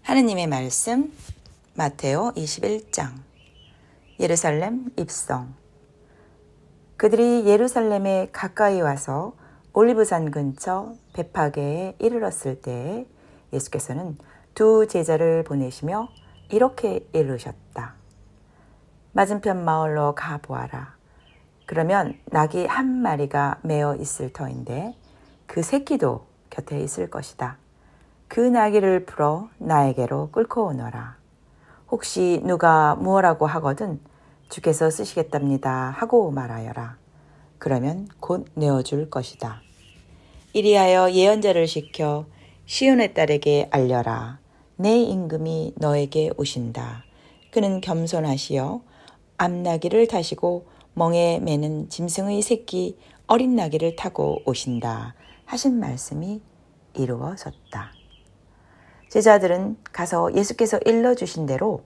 하느님의 말씀 마테오 21장. 예루살렘 입성. 그들이 예루살렘에 가까이 와서 올리브산 근처 베파게에 이르렀을 때에 예수께서는 두 제자를 보내시며 이렇게 이르셨다. 맞은편 마을로 가보아라. 그러면 낙이 한 마리가 매어 있을 터인데 그 새끼도 곁에 있을 것이다. 그 나귀를 풀어 나에게로 끌고 오너라. 혹시 누가 무엇라고 하거든 주께서 쓰시겠답니다 하고 말하여라. 그러면 곧 내어줄 것이다. 이리하여 예언자를 시켜 시온의 딸에게 알려라. 내 임금이 너에게 오신다. 그는 겸손하시어 암나귀를 타시고 멍에 매는 짐승의 새끼 어린 나귀를 타고 오신다 하신 말씀이 이루어졌다. 제자들은 가서 예수께서 일러주신 대로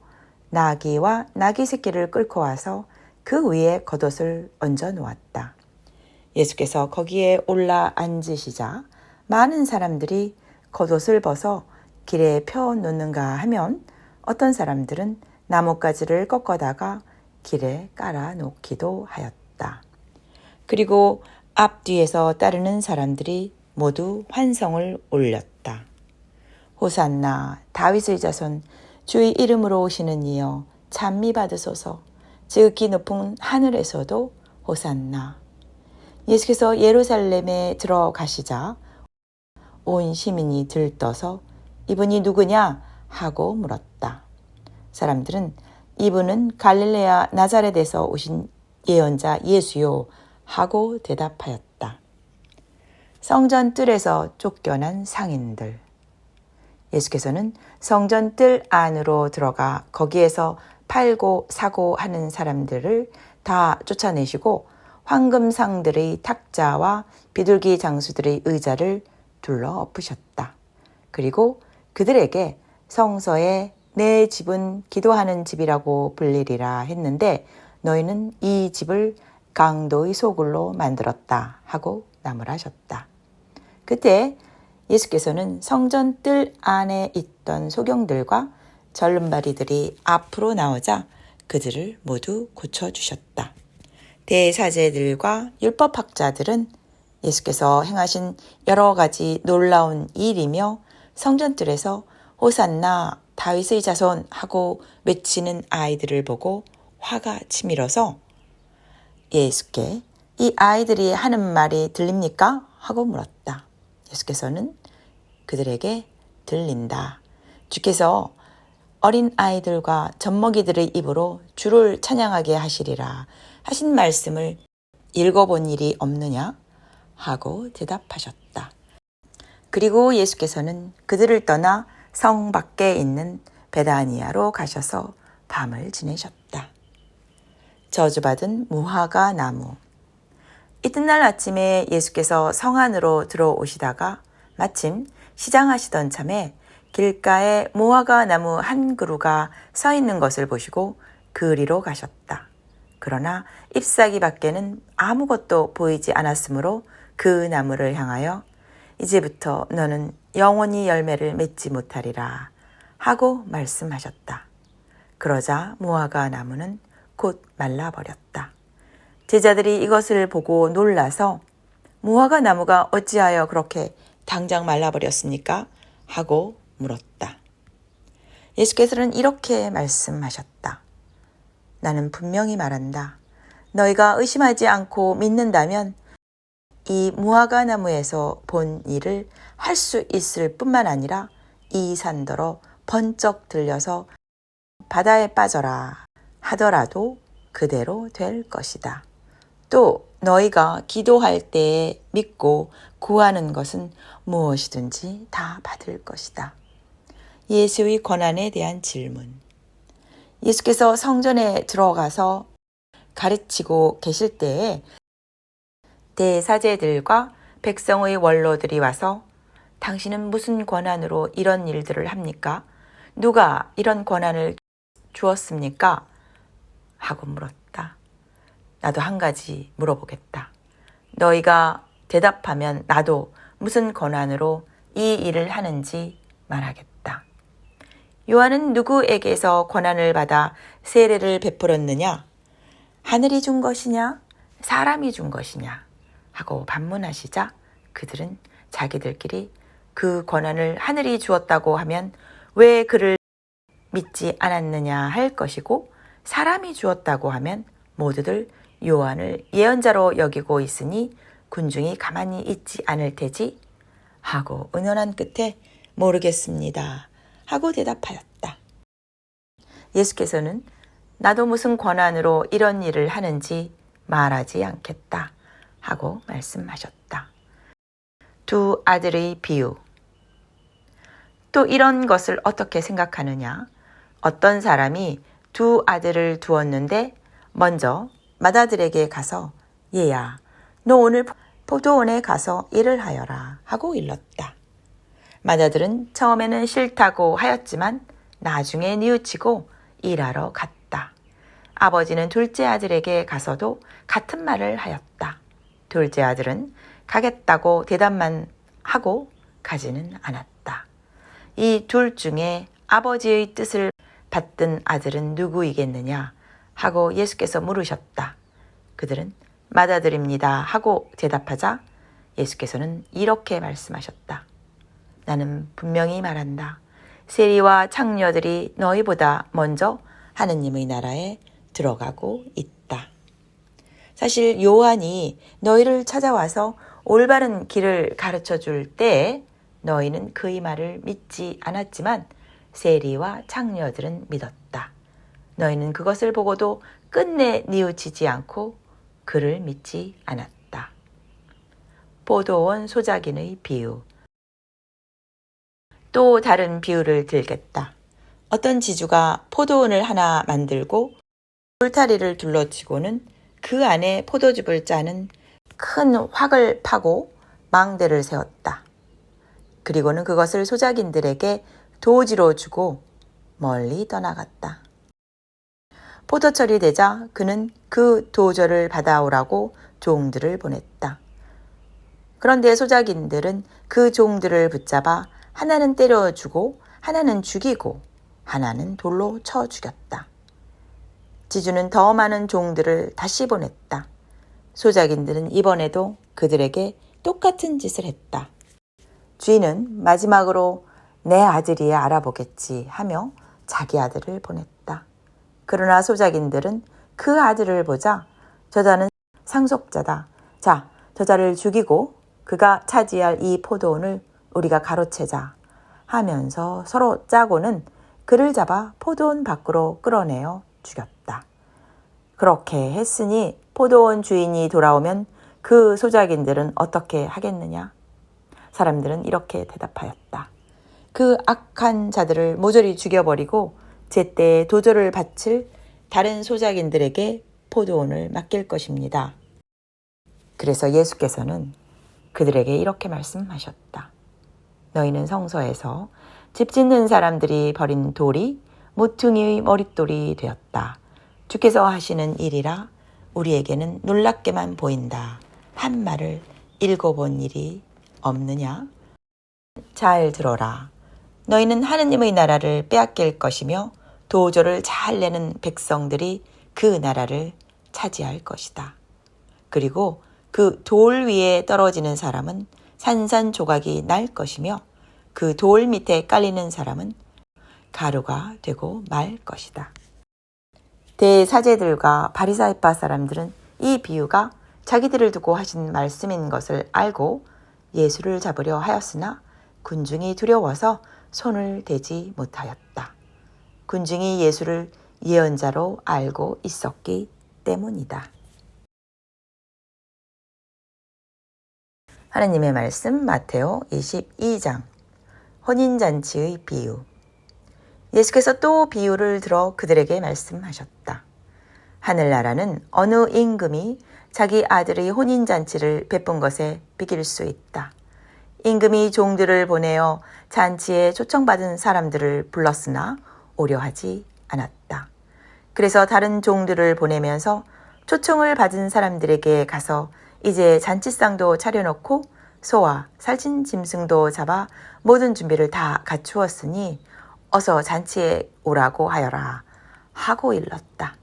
나귀와 나귀 새끼를 끌고 와서 그 위에 겉옷을 얹어 놓았다. 예수께서 거기에 올라 앉으시자 많은 사람들이 겉옷을 벗어 길에 펴 놓는가 하면 어떤 사람들은 나뭇가지를 꺾어다가 길에 깔아 놓기도 하였다. 그리고 앞뒤에서 따르는 사람들이 모두 환성을 올렸다. 호산나 다윗의 자손 주의 이름으로 오시는 이여 찬미 받으소서. 지극히 높은 하늘에서도 호산나. 예수께서 예루살렘에 들어가시자 온 시민이 들떠서 이분이 누구냐 하고 물었다. 사람들은 이분은 갈릴레아 나자렛에서 오신 예언자 예수요 하고 대답하였다. 성전 뜰에서 쫓겨난 상인들. 예수께서는 성전 뜰 안으로 들어가 거기에서 팔고 사고 하는 사람들을 다 쫓아내시고 황금상들의 탁자와 비둘기 장수들의 의자를 둘러 엎으셨다. 그리고 그들에게 성서에 내 집은 기도하는 집이라고 불리리라 했는데 너희는 이 집을 강도의 소굴로 만들었다 하고 나무라셨다. 그때 예수께서는 성전 뜰 안에 있던 소경들과 절름발이들이 앞으로 나오자 그들을 모두 고쳐주셨다. 대사제들과 율법학자들은 예수께서 행하신 여러 가지 놀라운 일이며 성전 뜰에서 호산나 다윗의 자손 하고 외치는 아이들을 보고 화가 치밀어서 예수께 이 아이들이 하는 말이 들립니까? 하고 물었다. 예수께서는 그들에게 들린다. 주께서 어린 아이들과 젖먹이들의 입으로 주를 찬양하게 하시리라 하신 말씀을 읽어본 일이 없느냐? 하고 대답하셨다. 그리고 예수께서는 그들을 떠나 성 밖에 있는 베다니아로 가셔서 밤을 지내셨다. 저주받은 무화과 나무. 이튿날 아침에 예수께서 성 안으로 들어오시다가 마침 시장하시던 참에 길가에 무화과 나무 한 그루가 서 있는 것을 보시고 그리로 가셨다. 그러나 잎사귀 밖에는 아무것도 보이지 않았으므로 그 나무를 향하여 이제부터 너는 영원히 열매를 맺지 못하리라 하고 말씀하셨다. 그러자 무화과 나무는 곧 말라버렸다. 제자들이 이것을 보고 놀라서 무화과 나무가 어찌하여 그렇게 당장 말라버렸습니까? 하고 물었다. 예수께서는 이렇게 말씀하셨다. 나는 분명히 말한다. 너희가 의심하지 않고 믿는다면 이 무화과 나무에서 본 일을 할 수 있을 뿐만 아니라 이 산더러 번쩍 들려서 바다에 빠져라 하더라도 그대로 될 것이다. 또 너희가 기도할 때에 믿고 구하는 것은 무엇이든지 다 받을 것이다. 예수의 권한에 대한 질문. 예수께서 성전에 들어가서 가르치고 계실 때에 대사제들과 백성의 원로들이 와서 당신은 무슨 권한으로 이런 일들을 합니까? 누가 이런 권한을 주었습니까? 하고 물었다. 나도 한 가지 물어보겠다. 너희가 대답하면 나도 무슨 권한으로 이 일을 하는지 말하겠다. 요한은 누구에게서 권한을 받아 세례를 베풀었느냐? 하늘이 준 것이냐? 사람이 준 것이냐? 하고 반문하시자 그들은 자기들끼리 그 권한을 하늘이 주었다고 하면 왜 그를 믿지 않았느냐 할 것이고, 사람이 주었다고 하면 모두들 요한을 예언자로 여기고 있으니 군중이 가만히 있지 않을 테지 하고 의논한 끝에 모르겠습니다 하고 대답하였다. 예수께서는 나도 무슨 권한으로 이런 일을 하는지 말하지 않겠다 하고 말씀하셨다. 두 아들의 비유. 또 이런 것을 어떻게 생각하느냐? 어떤 사람이 두 아들을 두었는데 먼저 맏아들에게 가서 얘야, 너 오늘 포도원에 가서 일을 하여라 하고 일렀다. 맏아들은 처음에는 싫다고 하였지만 나중에 뉘우치고 일하러 갔다. 아버지는 둘째 아들에게 가서도 같은 말을 하였다. 둘째 아들은 가겠다고 대답만 하고 가지는 않았다. 이 둘 중에 아버지의 뜻을 받든 아들은 누구이겠느냐 하고 예수께서 물으셨다. 그들은 맏아들입니다 하고 대답하자 예수께서는 이렇게 말씀하셨다. 나는 분명히 말한다. 세리와 창녀들이 너희보다 먼저 하느님의 나라에 들어가고 있다. 사실 요한이 너희를 찾아와서 올바른 길을 가르쳐 줄 때 너희는 그의 말을 믿지 않았지만 세리와 창녀들은 믿었다. 너희는 그것을 보고도 끝내 뉘우치지 않고 그를 믿지 않았다. 포도원 소작인의 비유. 또 다른 비유를 들겠다. 어떤 지주가 포도원을 하나 만들고 울타리를 둘러치고는 그 안에 포도즙을 짜는 큰 확을 파고 망대를 세웠다. 그리고는 그것을 소작인들에게 도지로 주고 멀리 떠나갔다. 포도철이 되자 그는 그 도저를 받아오라고 종들을 보냈다. 그런데 소작인들은 그 종들을 붙잡아 하나는 때려주고 하나는 죽이고 하나는 돌로 쳐 죽였다. 지주는 더 많은 종들을 다시 보냈다. 소작인들은 이번에도 그들에게 똑같은 짓을 했다. 주인은 마지막으로 내 아들이 알아보겠지 하며 자기 아들을 보냈다. 그러나 소작인들은 그 아들을 보자 저자는 상속자다. 자, 저자를 죽이고 그가 차지할 이 포도원을 우리가 가로채자 하면서 서로 짜고는 그를 잡아 포도원 밖으로 끌어내어 죽였다. 그렇게 했으니 포도원 주인이 돌아오면 그 소작인들은 어떻게 하겠느냐? 사람들은 이렇게 대답하였다. 그 악한 자들을 모조리 죽여버리고 제때에 도저를 바칠 다른 소작인들에게 포도원을 맡길 것입니다. 그래서 예수께서는 그들에게 이렇게 말씀하셨다. 너희는 성서에서 집 짓는 사람들이 버린 돌이 모퉁이의 머릿돌이 되었다. 주께서 하시는 일이라 우리에게는 놀랍게만 보인다. 한 말을 읽어본 일이 없느냐? 잘 들어라. 너희는 하느님의 나라를 빼앗길 것이며 도저를 잘 내는 백성들이 그 나라를 차지할 것이다. 그리고 그 돌 위에 떨어지는 사람은 산산조각이 날 것이며 그 돌 밑에 깔리는 사람은 가루가 되고 말 것이다. 대사제들과 바리사이파 사람들은 이 비유가 자기들을 두고 하신 말씀인 것을 알고 예수를 잡으려 하였으나 군중이 두려워서 손을 대지 못하였다. 군중이 예수를 예언자로 알고 있었기 때문이다. 하나님의 말씀 마테오 22장 혼인잔치의 비유. 예수께서 또 비유를 들어 그들에게 말씀하셨다. 하늘나라는 어느 임금이 자기 아들의 혼인잔치를 베푼 것에 비길 수 있다. 임금이 종들을 보내어 잔치에 초청받은 사람들을 불렀으나 오려 하지 않았다. 그래서 다른 종들을 보내면서 초청을 받은 사람들에게 가서 이제 잔치상도 차려놓고 소와 살찐 짐승도 잡아 모든 준비를 다 갖추었으니 어서 잔치에 오라고 하여라 하고 일렀다.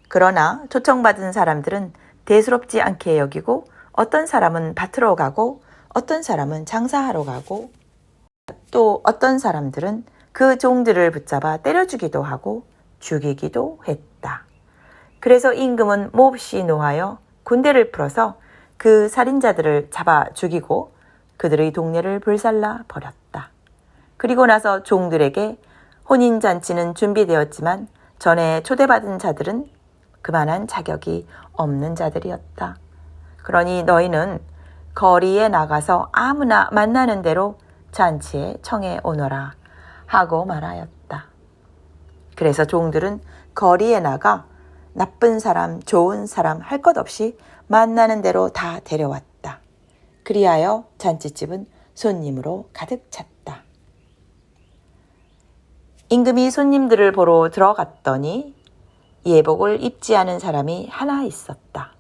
그러나 초청받은 사람들은 대수롭지 않게 여기고 어떤 사람은 밭으로 가고 어떤 사람은 장사하러 가고 또 어떤 사람들은 그 종들을 붙잡아 때려 주기도 하고 죽이기도 했다. 그래서 임금은 몹시 노하여 군대를 풀어서 그 살인자들을 잡아 죽이고 그들의 동네를 불살라 버렸다. 그리고 나서 종들에게 혼인잔치는 준비되었지만 전에 초대받은 자들은 그만한 자격이 없는 자들이었다. 그러니 너희는 거리에 나가서 아무나 만나는 대로 잔치에 청해 오너라 하고 말하였다. 그래서 종들은 거리에 나가 나쁜 사람, 좋은 사람 할 것 없이 만나는 대로 다 데려왔다. 그리하여 잔치집은 손님으로 가득 찼다. 임금이 손님들을 보러 들어갔더니 예복을 입지 않은 사람이 하나 있었다.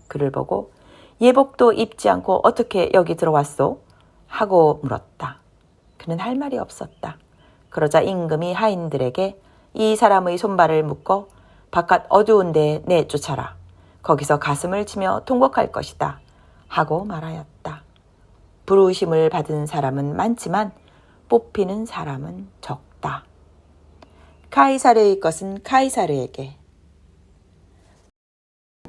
그를 보고 예복도 입지 않고 어떻게 여기 들어왔소? 하고 물었다. 그는 할 말이 없었다. 그러자 임금이 하인들에게 이 사람의 손발을 묶어 바깥 어두운 데에 내쫓아라. 거기서 가슴을 치며 통곡할 것이다. 하고 말하였다. 부르심을 받은 사람은 많지만 뽑히는 사람은 적다. 카이사르의 것은 카이사르에게.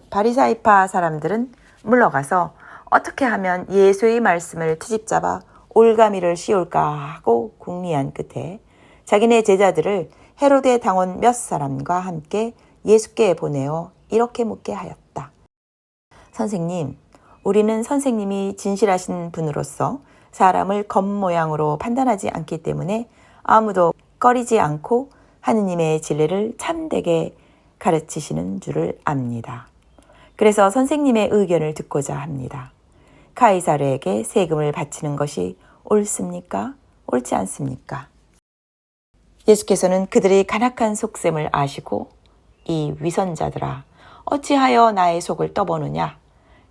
바리사이파 사람들은 물러가서 어떻게 하면 예수의 말씀을 트집잡아 올가미를 씌울까 하고 궁리한 끝에 자기네 제자들을 헤로데 당원 몇 사람과 함께 예수께 보내어 이렇게 묻게 하였다. 선생님, 우리는 선생님이 진실하신 분으로서 사람을 겉모양으로 판단하지 않기 때문에 아무도 꺼리지 않고 하느님의 진리를 참되게 가르치시는 줄을 압니다. 그래서 선생님의 의견을 듣고자 합니다. 카이사르에게 세금을 바치는 것이 옳습니까? 옳지 않습니까? 예수께서는 그들의 간악한 속셈을 아시고 이 위선자들아 어찌하여 나의 속을 떠보느냐?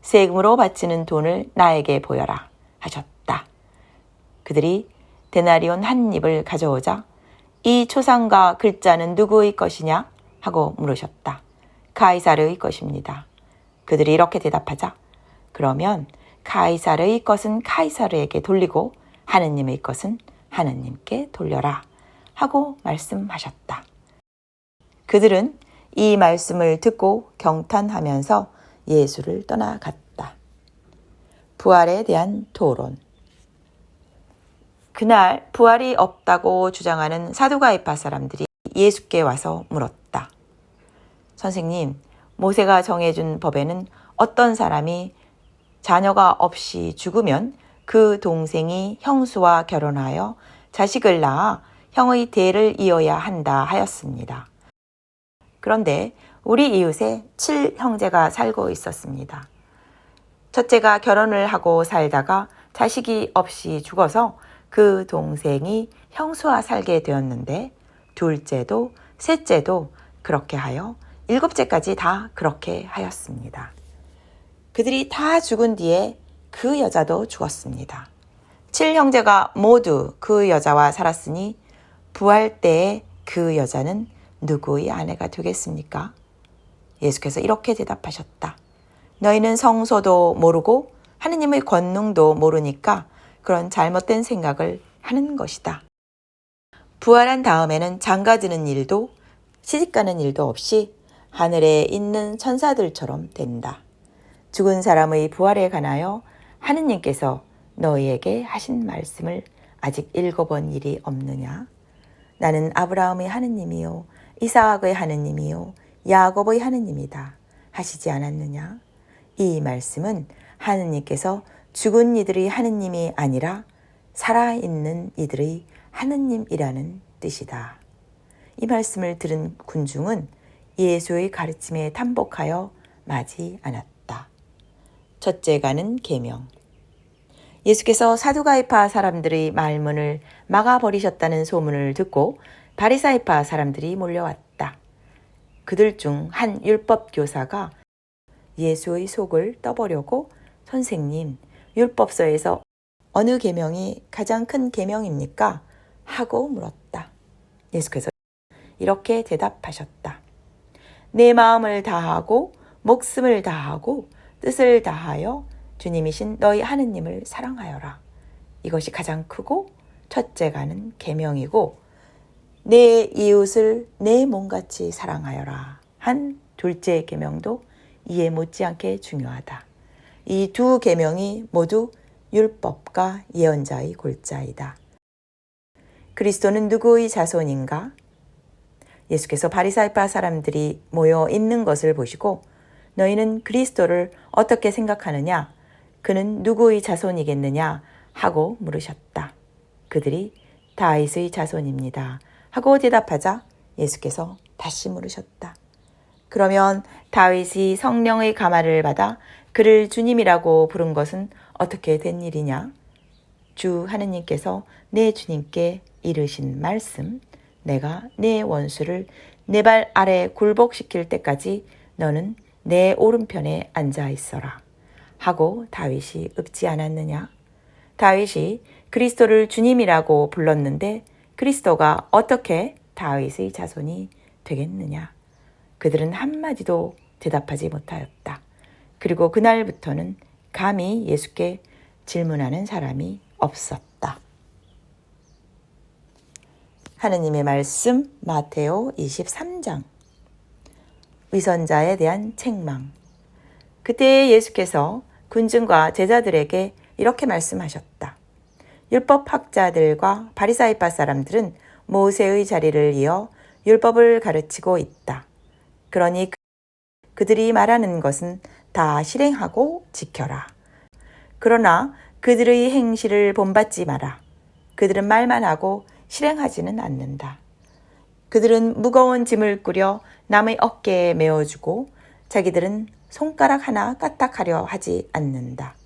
세금으로 바치는 돈을 나에게 보여라 하셨다. 그들이 데나리온 한 입을 가져오자 이 초상과 글자는 누구의 것이냐? 하고 물으셨다. 카이사르의 것입니다. 그들이 이렇게 대답하자 그러면 카이사르의 것은 카이사르에게 돌리고 하느님의 것은 하느님께 돌려라 하고 말씀하셨다. 그들은 이 말씀을 듣고 경탄하면서 예수를 떠나갔다. 부활에 대한 토론. 그날 부활이 없다고 주장하는 사두가이파 사람들이 예수께 와서 물었다. 선생님, 모세가 정해준 법에는 어떤 사람이 자녀가 없이 죽으면 그 동생이 형수와 결혼하여 자식을 낳아 형의 대를 이어야 한다 하였습니다. 그런데 우리 이웃에 7형제가 살고 있었습니다. 첫째가 결혼을 하고 살다가 자식이 없이 죽어서 그 동생이 형수와 살게 되었는데 둘째도 셋째도 그렇게 하여 7째까지 다 그렇게 하였습니다. 그들이 다 죽은 뒤에 그 여자도 죽었습니다. 7형제가 모두 그 여자와 살았으니 부활 때에 그 여자는 누구의 아내가 되겠습니까? 예수께서 이렇게 대답하셨다. 너희는 성소도 모르고 하느님의 권능도 모르니까 그런 잘못된 생각을 하는 것이다. 부활한 다음에는 장가드는 일도 시집가는 일도 없이 하늘에 있는 천사들처럼 된다. 죽은 사람의 부활에 관하여 하느님께서 너희에게 하신 말씀을 아직 읽어본 일이 없느냐? 나는 아브라함의 하느님이요 이삭의 하느님이요 야곱의 하느님이다 하시지 않았느냐? 이 말씀은 하느님께서 죽은 이들의 하느님이 아니라 살아있는 이들의 하느님이라는 뜻이다. 이 말씀을 들은 군중은 예수의 가르침에 tam복하여 마지 않았다. 첫째가는 계명. 예수께서 사두가이파 사람들의 말문을 막아버리셨다는 소문을 듣고 바리사이파 사람들이 몰려왔다. 그들 중 한 율법 교사가 예수의 속을 떠보려고 선생님, 율법서에서 어느 계명이 가장 큰 계명입니까? 하고 물었다. 예수께서 이렇게 대답하셨다. 내 마음을 다하고 목숨을 다하고 뜻을 다하여 주님이신 너희 하느님을 사랑하여라. 이것이 가장 크고 첫째가는 계명이고 내 이웃을 내 몸같이 사랑하여라 한 둘째 계명도 이에 못지않게 중요하다. 이 두 계명이 모두 율법과 예언자의 골자이다. 그리스도는 누구의 자손인가? 예수께서 바리사이파 사람들이 모여 있는 것을 보시고 너희는 그리스도를 어떻게 생각하느냐? 그는 누구의 자손이겠느냐? 하고 물으셨다. 그들이 다윗의 자손입니다. 하고 대답하자 예수께서 다시 물으셨다. 그러면 다윗이 성령의 감화를 받아 그를 주님이라고 부른 것은 어떻게 된 일이냐? 주 하느님께서 내 주님께 이르신 말씀, 내가 내 원수를 내 발 아래 굴복시킬 때까지 너는 내 오른편에 앉아 있어라. 하고 다윗이 읊지 않았느냐? 다윗이 그리스도를 주님이라고 불렀는데 그리스도가 어떻게 다윗의 자손이 되겠느냐? 그들은 한마디도 대답하지 못하였다. 그리고 그날부터는 감히 예수께 질문하는 사람이 없었다. 하느님의 말씀 마테오 23장 위선자에 대한 책망. 그때 예수께서 군중과 제자들에게 이렇게 말씀하셨다. 율법학자들과 바리사이파 사람들은 모세의 자리를 이어 율법을 가르치고 있다. 그러니 그들이 말하는 것은 다 실행하고 지켜라. 그러나 그들의 행실을 본받지 마라. 그들은 말만 하고 실행하지는 않는다. 그들은 무거운 짐을 꾸려 남의 어깨에 메어주고 자기들은 손가락 하나 까딱하려 하지 않는다.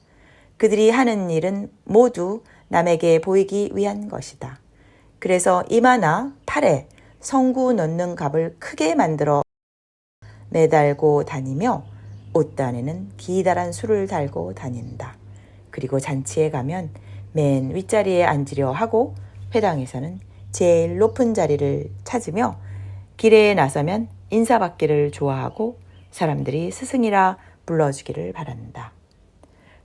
그들이 하는 일은 모두 남에게 보이기 위한 것이다. 그래서 이마나 팔에 성구 넣는 갑을 크게 만들어 매달고 다니며 옷단에는 기다란 술을 달고 다닌다. 그리고 잔치에 가면 맨 윗자리에 앉으려 하고 회당에서는 제일 높은 자리를 찾으며 길에 나서면 인사받기를 좋아하고 사람들이 스승이라 불러주기를 바란다.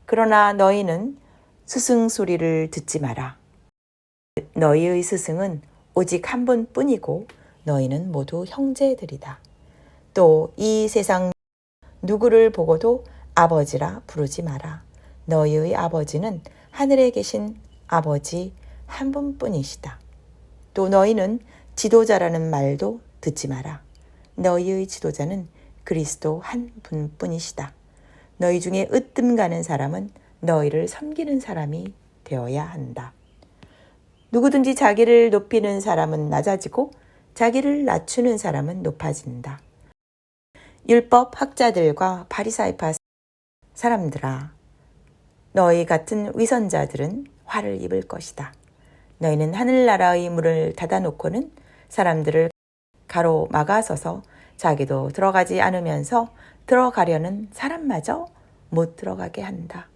그러나 너희는 스승 소리를 듣지 마라. 너희의 스승은 오직 한 분뿐이고 너희는 모두 형제들이다. 또 이 세상 누구를 보고도 아버지라 부르지 마라. 너희의 아버지는 하늘에 계신 아버지 한 분뿐이시다. 또 너희는 지도자라는 말도 듣지 마라. 너희의 지도자는 그리스도 한 분뿐이시다. 너희 중에 으뜸 가는 사람은 너희를 섬기는 사람이 되어야 한다. 누구든지 자기를 높이는 사람은 낮아지고 자기를 낮추는 사람은 높아진다. 율법 학자들과 바리사이파 사람들아, 너희 같은 위선자들은 화를 입을 것이다. 너희는 하늘나라의 문을 닫아놓고는 사람들을 가로막아서서 자기도 들어가지 않으면서 들어가려는 사람마저 못 들어가게 한다.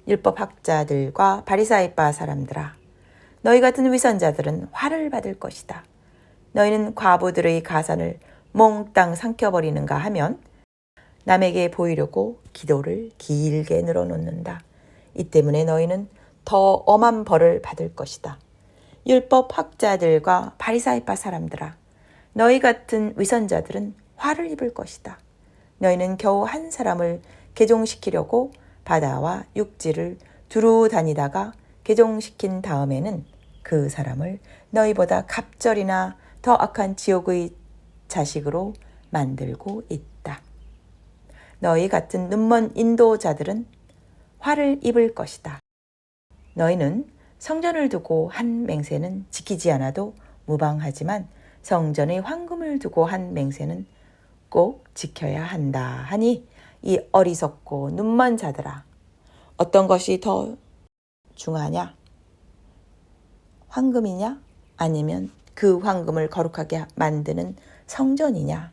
율법 학자들과 바리사이파 사람들아, 너희 같은 위선자들은 화를 받을 것이다. 너희는 과부들의 가산을 몽땅 삼켜버리는가 하면 남에게 보이려고 기도를 길게 늘어놓는다. 이 때문에 너희는 더 엄한 벌을 받을 것이다. 율법 학자들과 바리사이파 사람들아, 너희 같은 위선자들은 화를 입을 것이다. 너희는 겨우 한 사람을 개종시키려고 바다와 육지를 두루 다니다가 개종시킨 다음에는 그 사람을 너희보다 갑절이나 더 악한 지옥의 자식으로 만들고 있다. 너희 같은 눈먼 인도자들은 화를 입을 것이다. 너희는 성전을 두고 한 맹세는 지키지 않아도 무방하지만 성전의 황금을 두고 한 맹세는 꼭 지켜야 한다 하니 이 어리석고 눈먼 자들아, 어떤 것이 더 중하냐? 황금이냐? 아니면 그 황금을 거룩하게 만드는 성전이냐?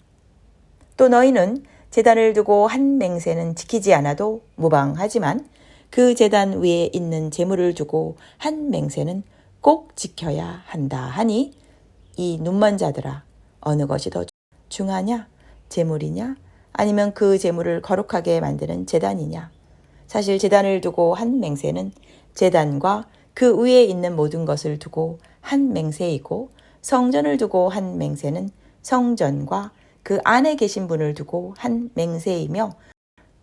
또 너희는 제단을 두고 한 맹세는 지키지 않아도 무방하지만 그 제단 위에 있는 제물을 두고 한 맹세는 꼭 지켜야 한다 하니 이 눈먼 자들아, 어느 것이 더 중하냐? 제물이냐? 아니면 그 제물을 거룩하게 만드는 제단이냐? 사실 제단을 두고 한 맹세는 제단과 그 위에 있는 모든 것을 두고 한 맹세이고, 성전을 두고 한 맹세는 성전과 그 안에 계신 분을 두고 한 맹세이며,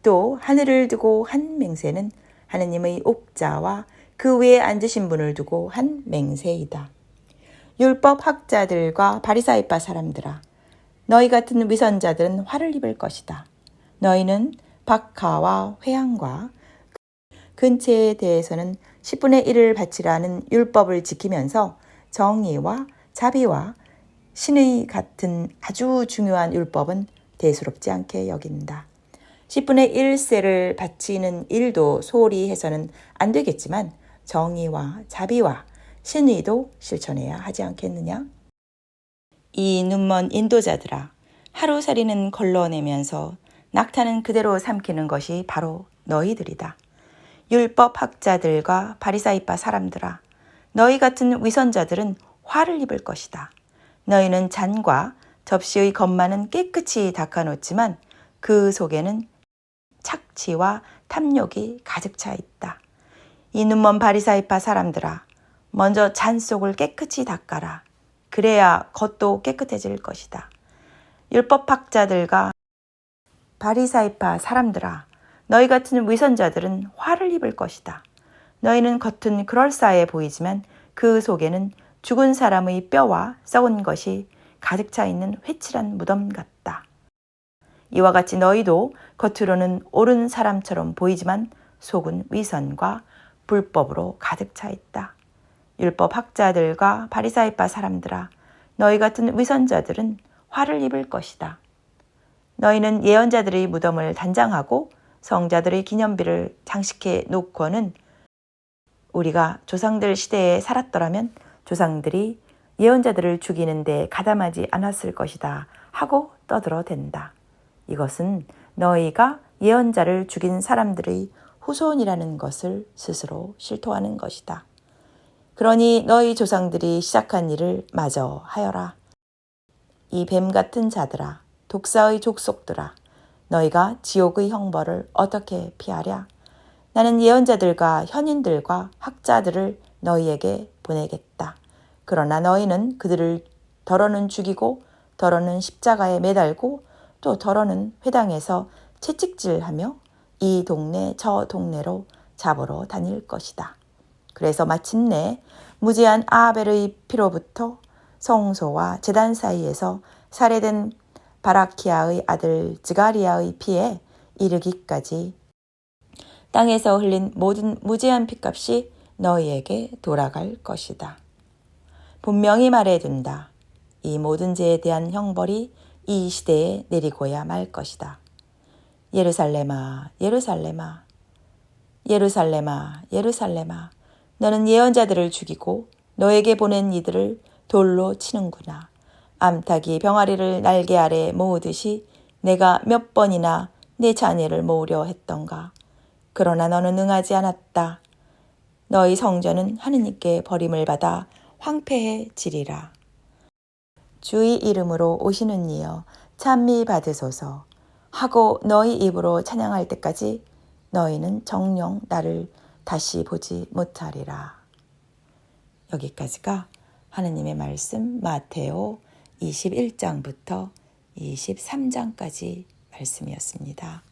또 하늘을 두고 한 맹세는 하느님의 옥자와 그 위에 앉으신 분을 두고 한 맹세이다. 율법 학자들과 바리사이파 사람들아, 너희 같은 위선자들은 화를 입을 것이다. 너희는 박하와 회향과 근체에 대해서는 10분의 1을 바치라는 율법을 지키면서 정의와 자비와 신의 같은 아주 중요한 율법은 대수롭지 않게 여긴다. 10분의 1세를 바치는 일도 소홀히 해서는 안 되겠지만 정의와 자비와 신의도 실천해야 하지 않겠느냐? 이 눈먼 인도자들아, 하루살이는 걸러내면서 낙타는 그대로 삼키는 것이 바로 너희들이다. 율법 학자들과 바리사이파 사람들아, 너희 같은 위선자들은 화를 입을 것이다. 너희는 잔과 접시의 겉만은 깨끗이 닦아놓지만 그 속에는 착취와 탐욕이 가득 차 있다. 이 눈먼 바리사이파 사람들아, 먼저 잔 속을 깨끗이 닦아라. 그래야 겉도 깨끗해질 것이다. 율법학자들과 바리사이파 사람들아, 너희 같은 위선자들은 화를 입을 것이다. 너희는 겉은 그럴싸해 보이지만 그 속에는 죽은 사람의 뼈와 썩은 것이 가득 차 있는 회칠한 무덤 같다. 이와 같이 너희도 겉으로는 옳은 사람처럼 보이지만 속은 위선과 불법으로 가득 차 있다. 율법 학자들과 바리사이파 사람들아, 너희 같은 위선자들은 화를 입을 것이다. 너희는 예언자들의 무덤을 단장하고 성자들의 기념비를 장식해 놓고는 우리가 조상들 시대에 살았더라면 조상들이 예언자들을 죽이는 데 가담하지 않았을 것이다 하고 떠들어댄다. 이것은 너희가 예언자를 죽인 사람들의 후손이라는 것을 스스로 실토하는 것이다. 그러니 너희 조상들이 시작한 일을 마저 하여라. 이 뱀 같은 자들아, 독사의 족속들아, 너희가 지옥의 형벌을 어떻게 피하랴? 나는 예언자들과 현인들과 학자들을 너희에게 보내겠다. 그러나 너희는 그들을 더러는 죽이고 더러는 십자가에 매달고 또 더러는 회당에서 채찍질하며 이 동네 저 동네로 잡으러 다닐 것이다. 그래서 마침내 무지한 아벨의 피로부터 성소와 제단 사이에서 살해된 바라키아의 아들 즈가리아의 피에 이르기까지 땅에서 흘린 모든 무제한 핏값이 너희에게 돌아갈 것이다. 분명히 말해둔다. 이 모든 죄에 대한 형벌이 이 시대에 내리고야 말 것이다. 예루살렘아, 예루살렘아, 예루살렘아, 예루살렘아, 너는 예언자들을 죽이고 너에게 보낸 이들을 돌로 치는구나. 암탉이 병아리를 날개 아래 모으듯이 내가 몇 번이나 내 자녀를 모으려 했던가. 그러나 너는 응하지 않았다. 너희 성전은 하느님께 버림을 받아 황폐해지리라. 주의 이름으로 오시는 이여 찬미 받으소서 하고 너희 입으로 찬양할 때까지 너희는 정녕 나를 다시 보지 못하리라. 여기까지가 하느님의 말씀 마테오 21장부터 23장까지 말씀이었습니다.